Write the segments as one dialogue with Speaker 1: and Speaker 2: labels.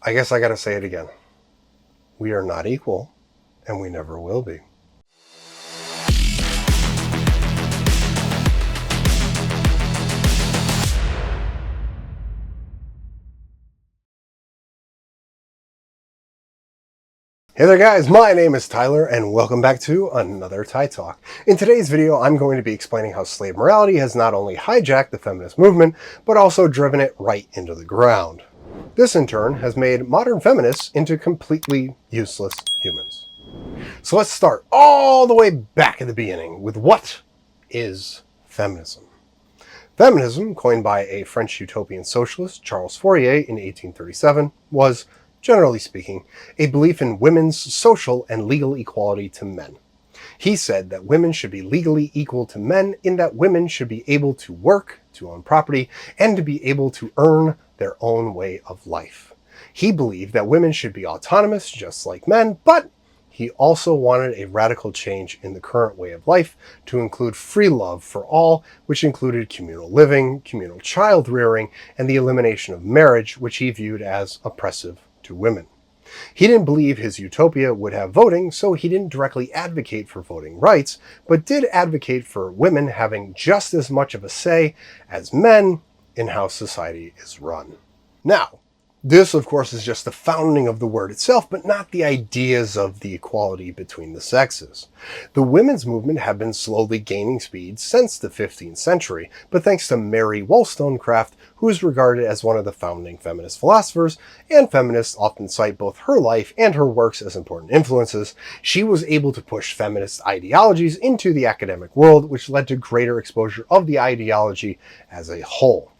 Speaker 1: I guess I gotta say it again. We are not equal, and we never will be. Hey there guys, my name is Tyler and welcome back to another Tytalk. In today's video, I'm going to be explaining how slave morality has not only hijacked the feminist movement, but also driven it right into the ground. This in turn has made modern feminists into completely useless humans. So let's start all the way back at the beginning with what is feminism? Feminism, coined by a French utopian socialist, Charles Fourier, in 1837, was, generally speaking, a belief in women's social and legal equality to men. He said that women should be legally equal to men in that women should be able to work, to own property, and to be able to earn their own way of life. He believed that women should be autonomous just like men, but he also wanted a radical change in the current way of life to include free love for all, which included communal living, communal child rearing, and the elimination of marriage, which he viewed as oppressive to women. He didn't believe his utopia would have voting, so he didn't directly advocate for voting rights, but did advocate for women having just as much of a say as men in how society is run. Now, this of course is just the founding of the word itself, but not the ideas of the equality between the sexes. The women's movement have been slowly gaining speed since the 15th century, but thanks to Mary Wollstonecraft, who is regarded as one of the founding feminist philosophers, and feminists often cite both her life and her works as important influences, she was able to push feminist ideologies into the academic world, which led to greater exposure of the ideology as a whole.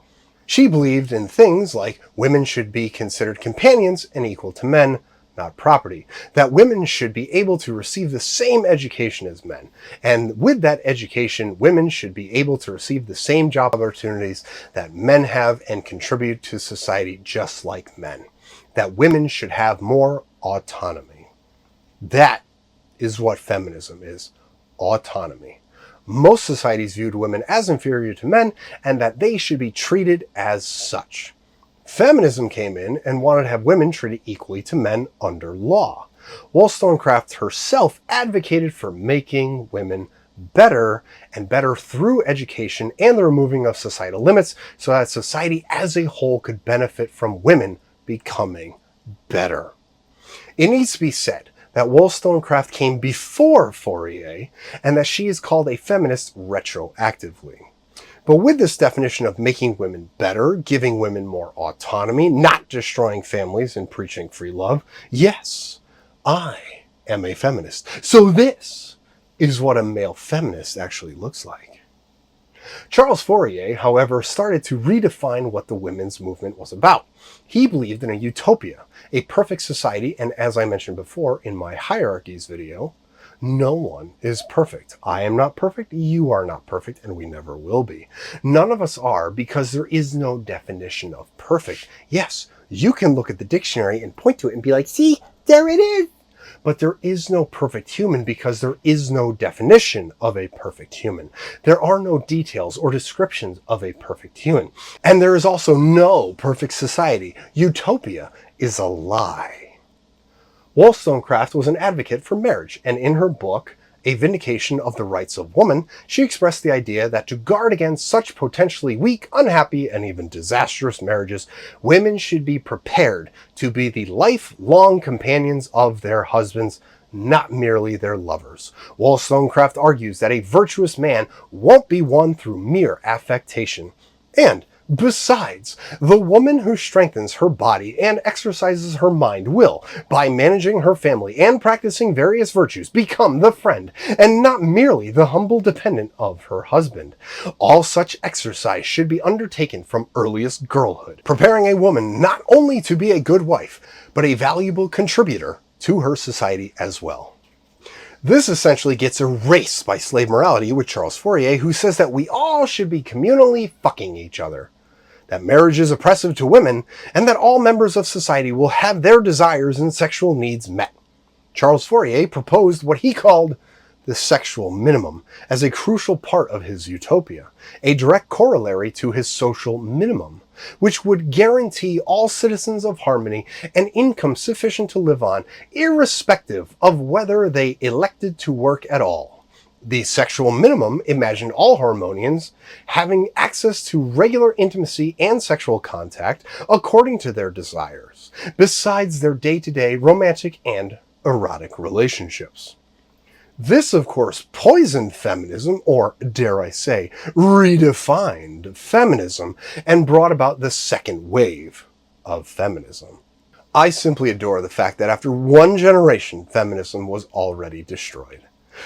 Speaker 1: She believed in things like women should be considered companions and equal to men, not property, that women should be able to receive the same education as men, and with that education, women should be able to receive the same job opportunities that men have and contribute to society just like men, that women should have more autonomy. That is what feminism is, autonomy. Most societies viewed women as inferior to men and that they should be treated as such. Feminism came in and wanted to have women treated equally to men under law. Wollstonecraft herself advocated for making women better, and better through education and the removing of societal limits so that society as a whole could benefit from women becoming better. It needs to be said that Wollstonecraft came before Fourier, and that she is called a feminist retroactively. But with this definition of making women better, giving women more autonomy, not destroying families and preaching free love, yes, I am a feminist. So this is what a male feminist actually looks like. Charles Fourier, however, started to redefine what the women's movement was about. He believed in a utopia, a perfect society, and as I mentioned before in my hierarchies video, no one is perfect. I am not perfect, you are not perfect, and we never will be. None of us are, because there is no definition of perfect. Yes, you can look at the dictionary and point to it and be like, see, there it is. But there is no perfect human because there is no definition of a perfect human. There are no details or descriptions of a perfect human. And there is also no perfect society. Utopia is a lie. Wollstonecraft was an advocate for marriage, and in her book, A Vindication of the Rights of Woman, she expressed the idea that to guard against such potentially weak, unhappy, and even disastrous marriages, women should be prepared to be the lifelong companions of their husbands, not merely their lovers. Wollstonecraft argues that a virtuous man won't be won through mere affectation. And besides, the woman who strengthens her body and exercises her mind will, by managing her family and practicing various virtues, become the friend and not merely the humble dependent of her husband. All such exercise should be undertaken from earliest girlhood, preparing a woman not only to be a good wife, but a valuable contributor to her society as well. This essentially gets erased by slave morality with Charles Fourier, who says that we all should be communally fucking each other, that marriage is oppressive to women, and that all members of society will have their desires and sexual needs met. Charles Fourier proposed what he called the sexual minimum as a crucial part of his utopia, a direct corollary to his social minimum, which would guarantee all citizens of harmony an income sufficient to live on, irrespective of whether they elected to work at all. The sexual minimum imagined all Harmonians having access to regular intimacy and sexual contact according to their desires, besides their day-to-day romantic and erotic relationships. This, of course, poisoned feminism, or dare I say, redefined feminism, and brought about the second wave of feminism. I simply adore the fact that after one generation, feminism was already destroyed.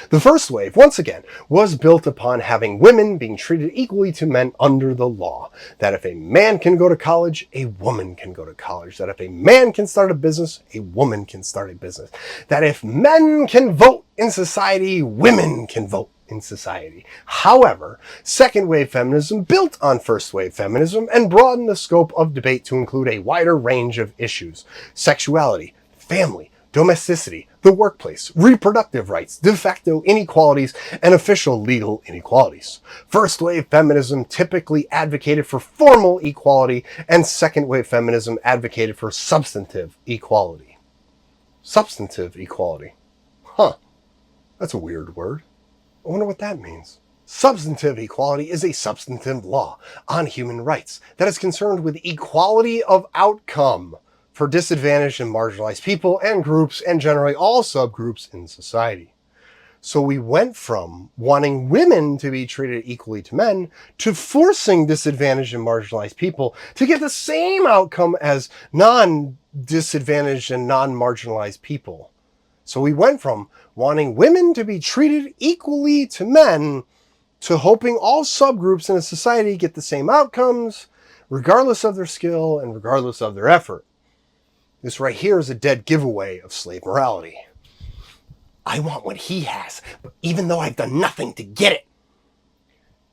Speaker 1: The first wave, once again, was built upon having women being treated equally to men under the law. That if a man can go to college, a woman can go to college. That if a man can start a business, a woman can start a business. That if men can vote in society, women can vote in society. However, second wave feminism built on first wave feminism and broadened the scope of debate to include a wider range of issues: sexuality, family, domesticity, the workplace, reproductive rights, de facto inequalities, and official legal inequalities. First wave feminism typically advocated for formal equality, and second wave feminism advocated for substantive equality. Substantive equality. Huh. That's a weird word. I wonder what that means. Substantive equality is a substantive law on human rights that is concerned with equality of outcome for disadvantaged and marginalized people and groups, and generally all subgroups in society. So we went from wanting women to be treated equally to men to forcing disadvantaged and marginalized people to get the same outcome as non-disadvantaged and non-marginalized people. So we went from wanting women to be treated equally to men to hoping all subgroups in a society get the same outcomes, regardless of their skill and regardless of their effort. This right here is a dead giveaway of slave morality. I want what he has, even though I've done nothing to get it.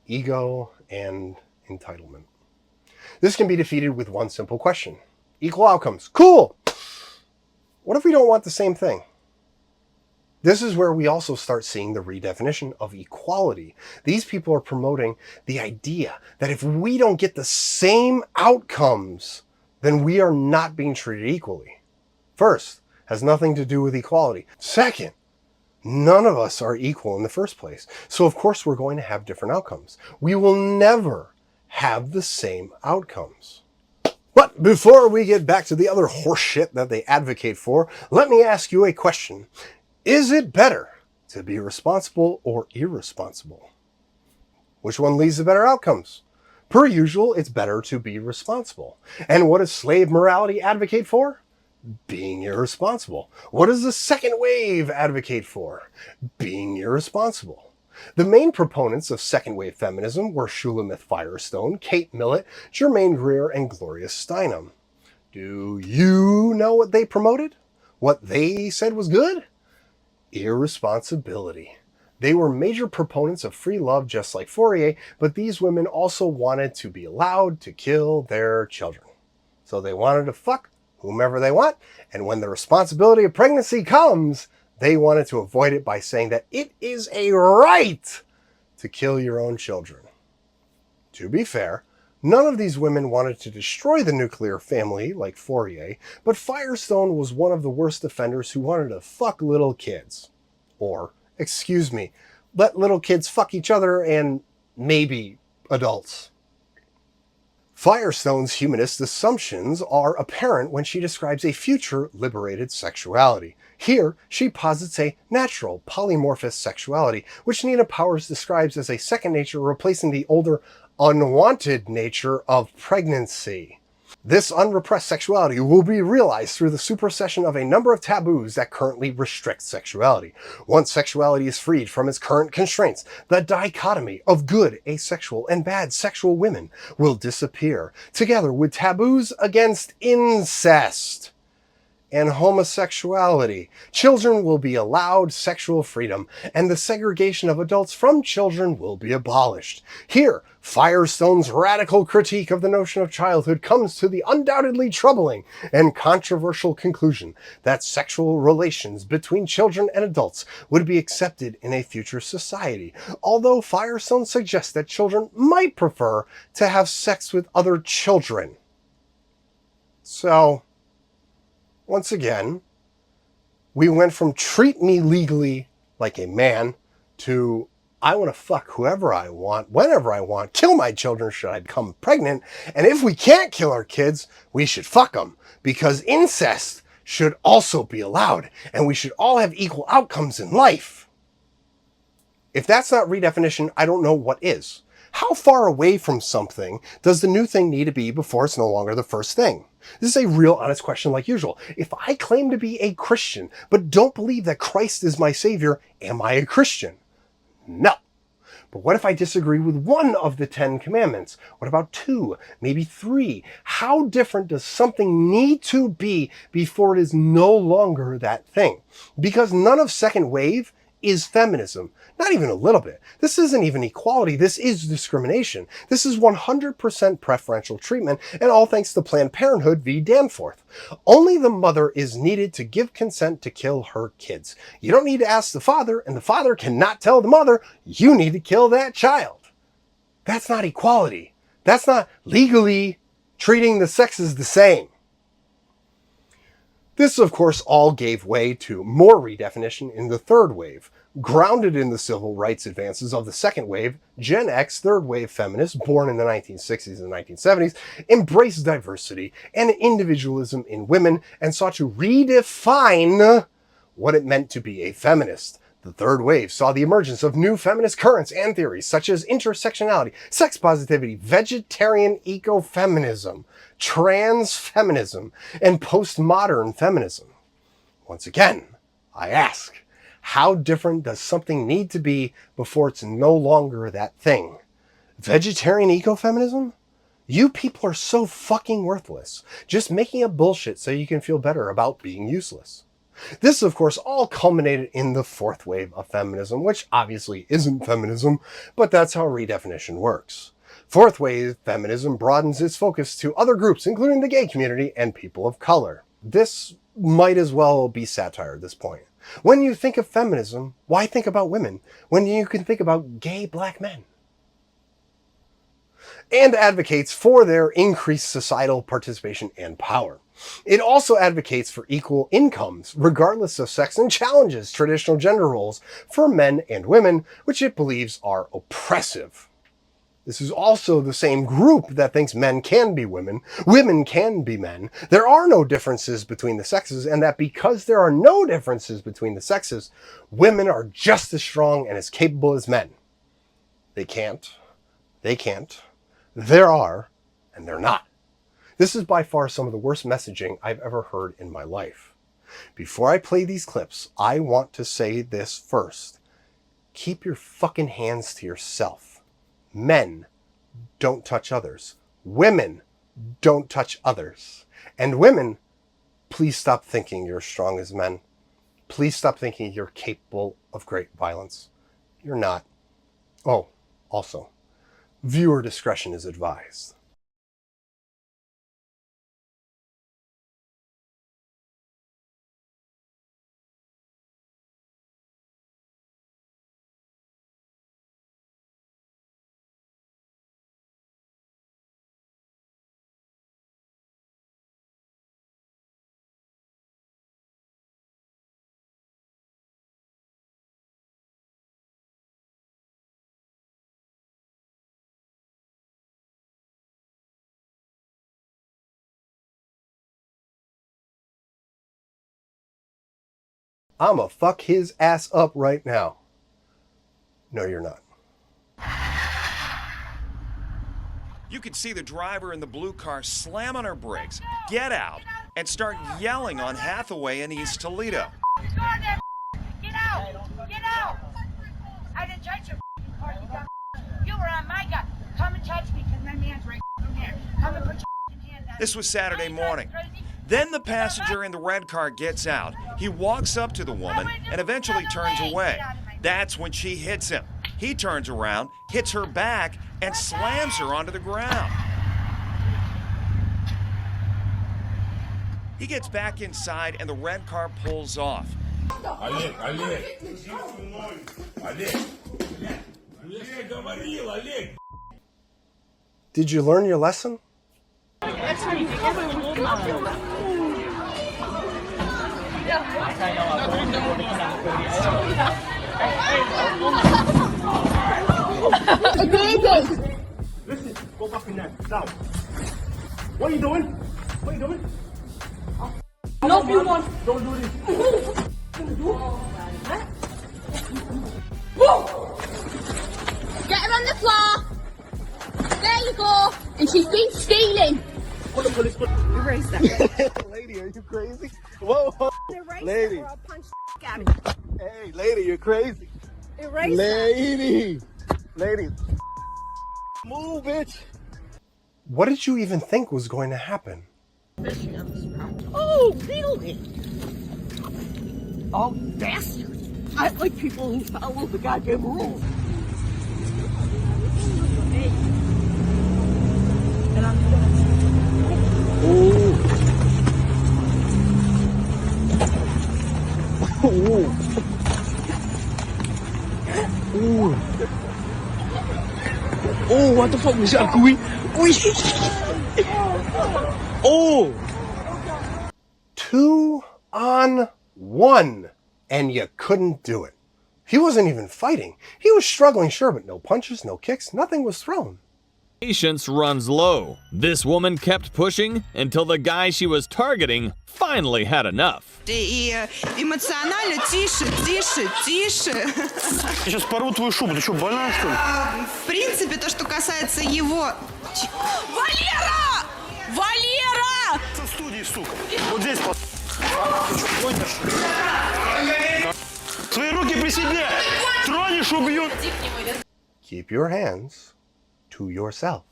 Speaker 1: Ego and entitlement. This can be defeated with one simple question. Equal outcomes. Cool! What if we don't want the same thing? This is where we also start seeing the redefinition of equality. These people are promoting the idea that if we don't get the same outcomes, then we are not being treated equally. First, has nothing to do with equality. Second, none of us are equal in the first place. So of course we're going to have different outcomes. We will never have the same outcomes. But before we get back to the other horseshit that they advocate for, let me ask you a question. Is it better to be responsible or irresponsible? Which one leads to better outcomes? Per usual, it's better to be responsible. And what does slave morality advocate for? Being irresponsible. What does the second wave advocate for? Being irresponsible. The main proponents of second wave feminism were Shulamith Firestone, Kate Millett, Germaine Greer, and Gloria Steinem. Do you know what they promoted? What they said was good? Irresponsibility. They were major proponents of free love, just like Fourier, but these women also wanted to be allowed to kill their children. So they wanted to fuck whomever they want, and when the responsibility of pregnancy comes, they wanted to avoid it by saying that it is a right to kill your own children. To be fair, none of these women wanted to destroy the nuclear family like Fourier, but Firestone was one of the worst offenders who wanted to fuck little kids. Or, excuse me, let little kids fuck each other and maybe adults. Firestone's humanist assumptions are apparent when she describes a future liberated sexuality. Here, she posits a natural polymorphous sexuality, which Nina Powers describes as a second nature replacing the older unwanted nature of pregnancy. This unrepressed sexuality will be realized through the supersession of a number of taboos that currently restrict sexuality. Once sexuality is freed from its current constraints, the dichotomy of good asexual and bad sexual women will disappear, together with taboos against incest. and homosexuality. Children will be allowed sexual freedom, and the segregation of adults from children will be abolished. Here, Firestone's radical critique of the notion of childhood comes to the undoubtedly troubling and controversial conclusion that sexual relations between children and adults would be accepted in a future society, although Firestone suggests that children might prefer to have sex with other children. So, once again, we went from treat me legally like a man to I want to fuck whoever I want, whenever I want, kill my children should I become pregnant, and if we can't kill our kids, we should fuck them, because incest should also be allowed, and we should all have equal outcomes in life. If that's not redefinition, I don't know what is. How far away from something does the new thing need to be before it's no longer the first thing? This is a real honest question like usual. If I claim to be a Christian, but don't believe that Christ is my savior, am I a Christian? No. But what if I disagree with one of the 10 commandments? What about 2, maybe 3? How different does something need to be before it is no longer that thing? Because none of second wave is feminism. Not even a little bit. This isn't even equality. This is discrimination. This is 100% preferential treatment, and all thanks to Planned Parenthood v. Danforth. Only the mother is needed to give consent to kill her kids. You don't need to ask the father, and the father cannot tell the mother, you need to kill that child. That's not equality. That's not legally treating the sexes the same. This, of course, all gave way to more redefinition in the third wave. Grounded in the civil rights advances of the second wave, Gen X third wave feminists, born in the 1960s and 1970s, embraced diversity and individualism in women and sought to redefine what it meant to be a feminist. The third wave saw the emergence of new feminist currents and theories such as intersectionality, sex positivity, vegetarian ecofeminism, trans feminism, and postmodern feminism. Once again, I ask, how different does something need to be before it's no longer that thing? Vegetarian ecofeminism? You people are so fucking worthless, just making up bullshit so you can feel better about being useless. This, of course, all culminated in the fourth wave of feminism, which obviously isn't feminism, but that's how redefinition works. Fourth wave feminism broadens its focus to other groups, including the gay community and people of color. This might as well be satire at this point. When you think of feminism, why think about women when you can think about gay black men? And advocates for their increased societal participation and power. It also advocates for equal incomes, regardless of sex, and challenges traditional gender roles for men and women, which it believes are oppressive. This is also the same group that thinks men can be women, women can be men, there are no differences between the sexes, and that because there are no differences between the sexes, women are just as strong and as capable as men. They can't, there are, and they're not. This is by far some of the worst messaging I've ever heard in my life. Before I play these clips, I want to say this first. Keep your fucking hands to yourself. Men, don't touch others. Women, don't touch others. And women, please stop thinking you're as strong as men. Please stop thinking you're capable of great violence. You're not. Oh, also, viewer discretion is advised. I'ma fuck his ass up right now. No, you're not.
Speaker 2: You could see the driver in the blue car slam on her brakes, get out, and start yelling on Hathaway in East Toledo.
Speaker 3: Get out! Get out! I didn't touch your car, you dumb. You were on my gun. Come and touch me, because my man's right here. Come and put your hand down.
Speaker 2: This was Saturday morning. Then the passenger in the red car gets out. He walks up to the woman and eventually turns away. That's when she hits him. He turns around, hits her back, and slams her onto the ground. He gets back inside and the red car pulls off.
Speaker 1: Did you learn your lesson?
Speaker 4: Listen, go back in there. Now. What are you doing? What are you doing?
Speaker 5: No, you want.
Speaker 4: Don't do this.
Speaker 5: Get her on the floor. There you go. And she's been stealing.
Speaker 4: Erase that. Lady, are you crazy? Whoa, whoa. Lady.
Speaker 5: Or I'll punch out of
Speaker 4: Hey, lady, you're crazy.
Speaker 5: you. Erase
Speaker 4: Lady. Lady. Move, bitch.
Speaker 1: What did you even think was going to happen?
Speaker 5: Oh, really? Oh, bastard. I like people who follow the goddamn rules. Hey. And I'm gonna...
Speaker 4: Ooh. Ooh. Oh, what the fuck? Was that gooey? Oh!
Speaker 1: 2-on-1, and you couldn't do it. He wasn't even fighting. He was struggling, sure, but no punches, no kicks, nothing was thrown.
Speaker 6: Patience runs low. This woman kept pushing until the guy she was targeting finally had enough.
Speaker 7: И эмоционально тише.
Speaker 4: Я сейчас порву твою шубу, ты что, больная, что ли?
Speaker 7: В принципе, то, что касается его... Валера! Валера!
Speaker 4: В студии, сука. Вот здесь, Свои руки при себе! Тронешь, убью!
Speaker 1: Keep your hands to yourself.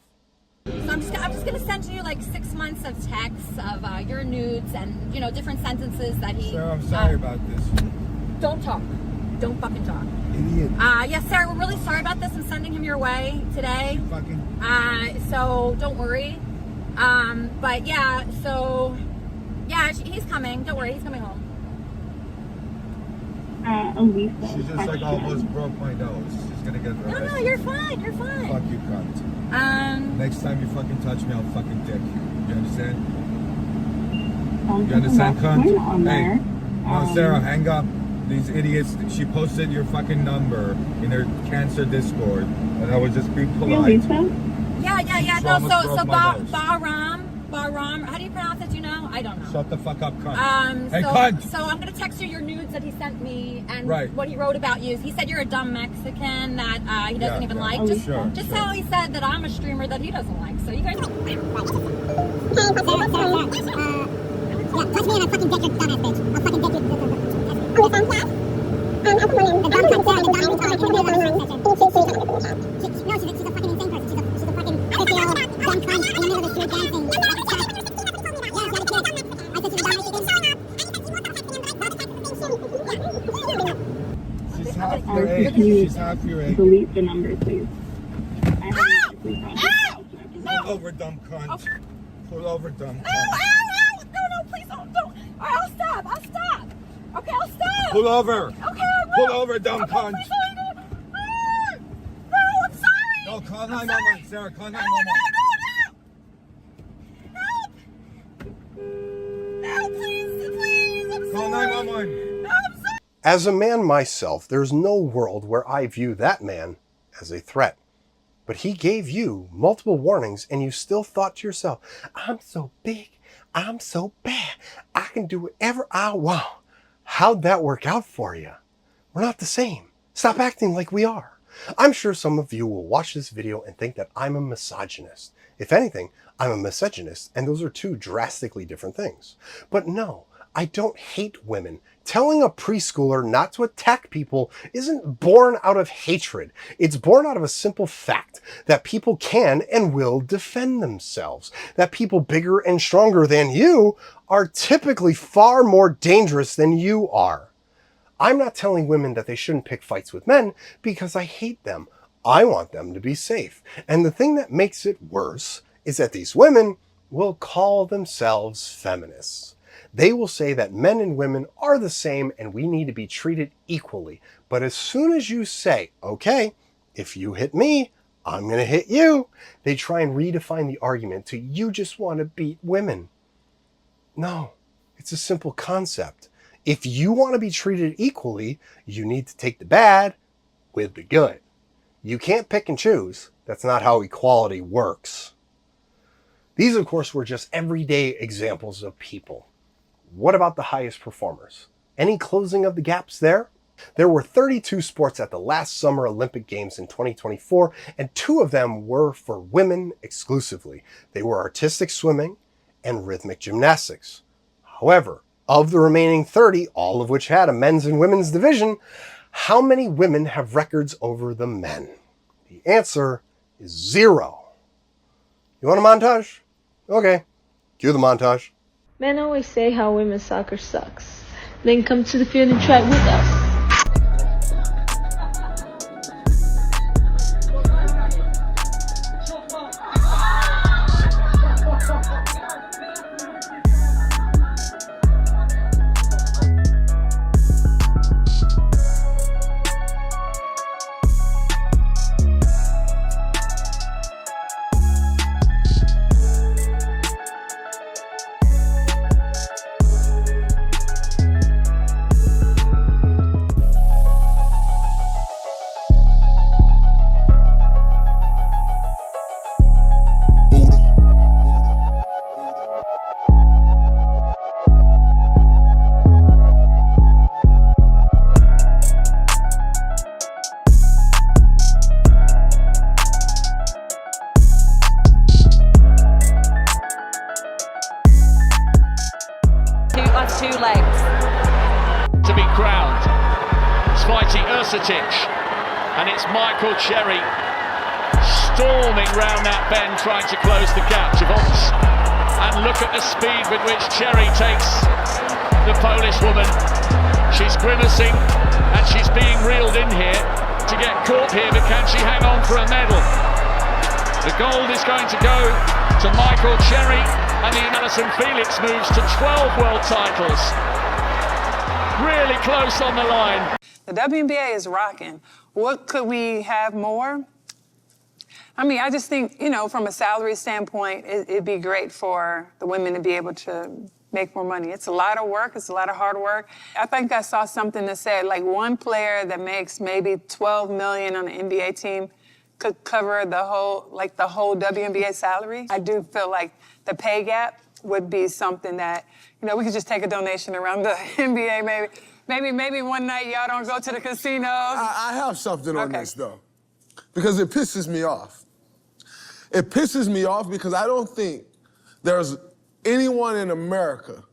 Speaker 8: So I'm just gonna send you like 6 months of texts of your nudes and, you know, different sentences that he...
Speaker 9: Sarah, I'm sorry about this.
Speaker 8: Don't talk. Don't fucking talk.
Speaker 9: Idiot.
Speaker 8: Yes, Sarah, we're really sorry about this. I'm sending him your way today.
Speaker 9: Fucking...
Speaker 8: So don't worry. But yeah, so... Yeah, he's coming. Don't worry, he's coming home.
Speaker 5: Elisa.
Speaker 9: She just like almost broke my nose. She's gonna get arrested.
Speaker 8: No, you're fine. You're fine.
Speaker 9: Fuck you, cunt. Next time you fucking touch me, I'll fucking dick you. You understand? You understand, cunt? Hey, no, Sarah, hang up. These idiots, she posted your fucking number in her cancer Discord, and I would just be polite.
Speaker 8: Yeah.
Speaker 9: She
Speaker 8: No,
Speaker 9: almost
Speaker 8: so
Speaker 9: broke my nose.
Speaker 8: Bahram, how do you pronounce it? Do you know? I don't know.
Speaker 9: Shut the fuck up, cunt. Hey,
Speaker 8: so,
Speaker 9: cunt!
Speaker 8: So I'm gonna text you your nudes that he sent me and
Speaker 9: Right.
Speaker 8: what he wrote about you. He said you're a dumb Mexican that he doesn't even like. Just
Speaker 9: Sure.
Speaker 8: how he said that I'm a streamer that he doesn't like. So you guys.
Speaker 5: Touch me and I fucking dick your dumbass bitch. I'll fucking dick you. On the phone class? I put my name. The dumb cunt Sarah, the dumb cunt. No, she's a fucking insane person. She's a fucking 50-year-old dumb cunt in the middle of the street dancing.
Speaker 9: She's half your age. She's half your age.
Speaker 5: Delete the number, please.
Speaker 9: Pull over, dumb cunt. Pull over, dumb cunt.
Speaker 8: No, please don't. All right, I'll stop. Okay, I'll stop.
Speaker 9: Pull over.
Speaker 8: Okay, I will.
Speaker 9: Pull over, dumb cunt.
Speaker 8: Please don't. No, I'm sorry.
Speaker 9: No, call 911, Sarah. Call 911.
Speaker 8: No, please, I'm
Speaker 9: Call
Speaker 8: sorry.
Speaker 9: 911.
Speaker 8: No, I'm sorry.
Speaker 1: As a man myself, there's no world where I view that man as a threat. But he gave you multiple warnings and you still thought to yourself, I'm so big, I'm so bad, I can do whatever I want. How'd that work out for you? We're not the same. Stop acting like we are. I'm sure some of you will watch this video and think that I'm a misogynist. If anything, I'm a misogynist, and those are two drastically different things. But no, I don't hate women. Telling a preschooler not to attack people isn't born out of hatred. It's born out of a simple fact that people can and will defend themselves. That people bigger and stronger than you are typically far more dangerous than you are. I'm not telling women that they shouldn't pick fights with men because I hate them. I want them to be safe. And the thing that makes it worse is that these women will call themselves feminists. They will say that men and women are the same and we need to be treated equally. But as soon as you say, okay, if you hit me, I'm going to hit you, they try and redefine the argument to you just want to beat women. No, it's a simple concept. If you want to be treated equally, you need to take the bad with the good. You can't pick and choose. That's not how equality works. These, of course, were just everyday examples of people. What about the highest performers? Any closing of the gaps there? There were 32 sports at the last Summer Olympic Games in 2024, and 2 of them were for women exclusively. They were artistic swimming and rhythmic gymnastics. However, of the remaining 30, all of which had a men's and women's division, how many women have records over the men? The answer is 0. You want a montage? Okay, cue the montage.
Speaker 10: Men always say how women's soccer sucks. Then come to the field and track with us.
Speaker 11: Two legs.
Speaker 12: To be crowned. It's fighting Ursutic. And it's Michael Cherry storming round that bend trying to close the gap. And look at the speed with which Cherry takes the Polish woman. She's grimacing and she's being reeled in here to get caught here, but can she hang on for a medal? The gold is going to go to Michael Cherry, and the Alison Felix moves to 12 world titles. Really close on the line.
Speaker 13: The WNBA is rocking. What could we have more? I mean, I just think, you know, from a salary standpoint, it'd be great for the women to be able to make more money. It's a lot of work. It's a lot of hard work. I think I saw something that said, like, one player that makes maybe $12 million on the NBA team could cover the whole WNBA salary. I do feel like the pay gap would be something that, you know, we could just take a donation around the NBA maybe one night y'all don't go to the casinos.
Speaker 14: I have something on this, though, because it pisses me off. It pisses me off because I don't think there's anyone in America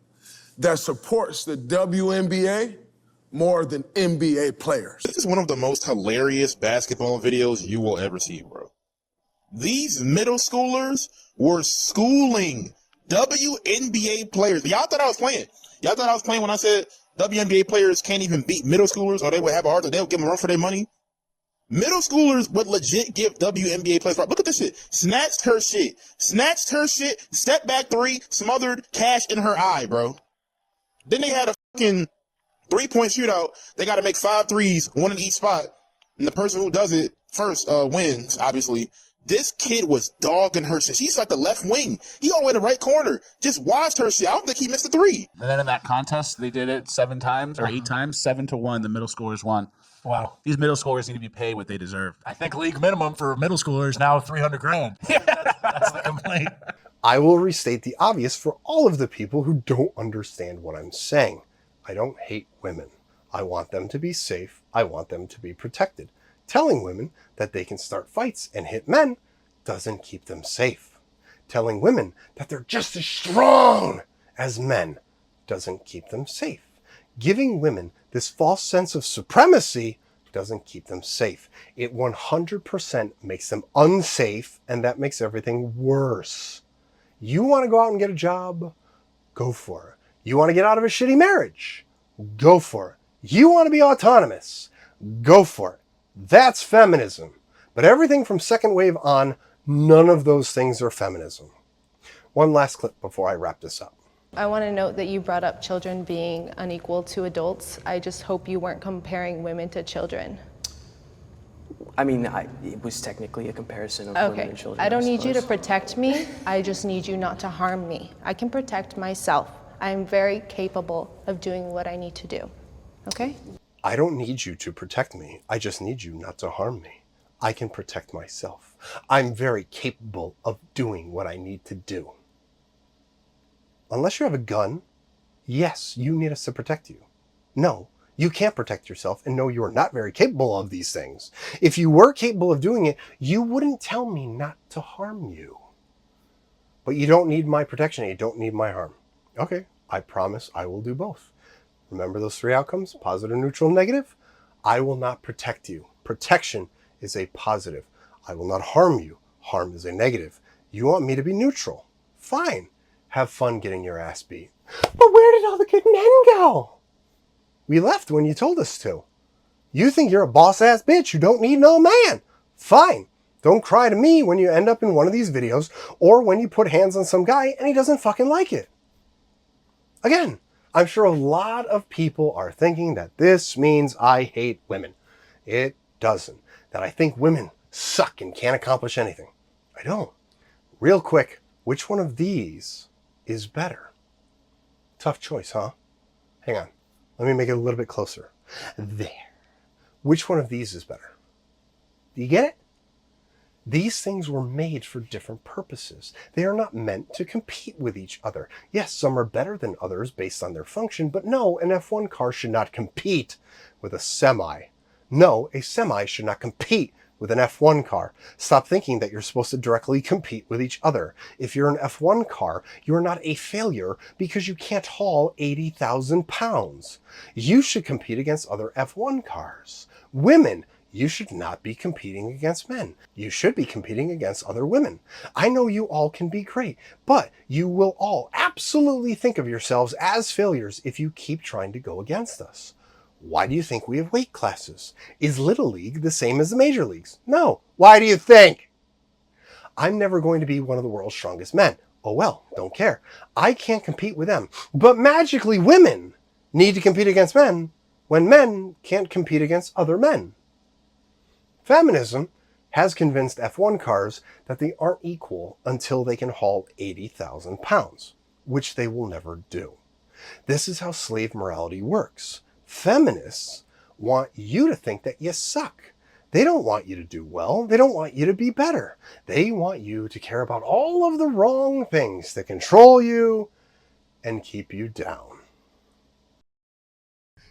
Speaker 14: that supports the WNBA more than NBA players.
Speaker 15: This is one of the most hilarious basketball videos you will ever see, bro. These middle schoolers were schooling WNBA players. Y'all thought I was playing. Y'all thought I was playing when I said WNBA players can't even beat middle schoolers, or they would have a hard time. They'll give them a run for their money. Middle schoolers would legit give WNBA players. Look at this shit. Snatched her shit, step back three, smothered, cash in her eye, bro. Then they had a fucking 3-point shootout. They got to make 5 threes, one in each spot. And the person who does it first wins, obviously. This kid was dogging her shit. She's like the left wing. He all the way to the right corner. Just watched her shit. I don't think he missed a 3.
Speaker 16: And then in that contest, they did it 7 times or 8 times, 7-1. The middle schoolers won. Wow. These middle schoolers need to be paid what they deserve.
Speaker 17: I think league minimum for middle schoolers now $300,000. That's the complaint.
Speaker 1: I will restate the obvious for all of the people who don't understand what I'm saying. I don't hate women. I want them to be safe. I want them to be protected. Telling women that they can start fights and hit men doesn't keep them safe. Telling women that they're just as strong as men doesn't keep them safe. Giving women this false sense of supremacy doesn't keep them safe. It 100% makes them unsafe, and that makes everything worse. You want to go out and get a job? Go for it. You want to get out of a shitty marriage? Go for it. You want to be autonomous? Go for it. That's feminism. But everything from second wave on, none of those things are feminism. One last clip before I wrap this up.
Speaker 18: I want to note that you brought up children being unequal to adults. I just hope you weren't comparing women to children.
Speaker 19: I mean, it was technically a comparison of women and children.
Speaker 18: I don't need you to protect me. I just need you not to harm me. I can protect myself. I'm very capable of doing what I need to do. Okay?
Speaker 1: I don't need you to protect me. I just need you not to harm me. I can protect myself. I'm very capable of doing what I need to do. Unless you have a gun, yes, you need us to protect you. No, you can't protect yourself, and no, you are not very capable of these things. If you were capable of doing it, you wouldn't tell me not to harm you. But you don't need my protection, and you don't need my harm. Okay, I promise I will do both. Remember those three outcomes? Positive, neutral, negative? I will not protect you. Protection is a positive. I will not harm you. Harm is a negative. You want me to be neutral. Fine. Have fun getting your ass beat. But where did all the good men go? We left when you told us to. You think you're a boss-ass bitch who don't need no man. Fine. Don't cry to me when you end up in one of these videos or when you put hands on some guy and he doesn't fucking like it. Again, I'm sure a lot of people are thinking that this means I hate women. It doesn't. That I think women suck and can't accomplish anything. I don't. Real quick, which one of these is better? Tough choice, huh? Hang on. Let me make it a little bit closer. There. Which one of these is better? Do you get it? These things were made for different purposes. They are not meant to compete with each other. Yes, some are better than others based on their function, but no, an F1 car should not compete with a semi. No, a semi should not compete with an F1 car. Stop thinking that you're supposed to directly compete with each other. If you're an F1 car, you're not a failure because you can't haul 80,000 pounds. You should compete against other F1 cars. Women, you should not be competing against men. You should be competing against other women. I know you all can be great, but you will all absolutely think of yourselves as failures if you keep trying to go against us. Why do you think we have weight classes? Is Little League the same as the major leagues? No. Why do you think? I'm never going to be one of the world's strongest men. Oh well, don't care. I can't compete with them. But magically women need to compete against men when men can't compete against other men. Feminism has convinced F1 cars that they aren't equal until they can haul 80,000 pounds, which they will never do. This is how slave morality works. Feminists want you to think that you suck. They don't want you to do well. They don't want you to be better. They want you to care about all of the wrong things that control you and keep you down.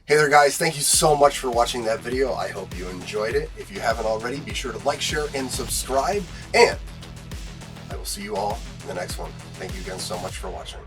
Speaker 1: Hey there guys, thank you so much for watching that video. I hope you enjoyed it. If you haven't already, be sure to like, share, and subscribe. And I will see you all in the next one. Thank you again so much for watching.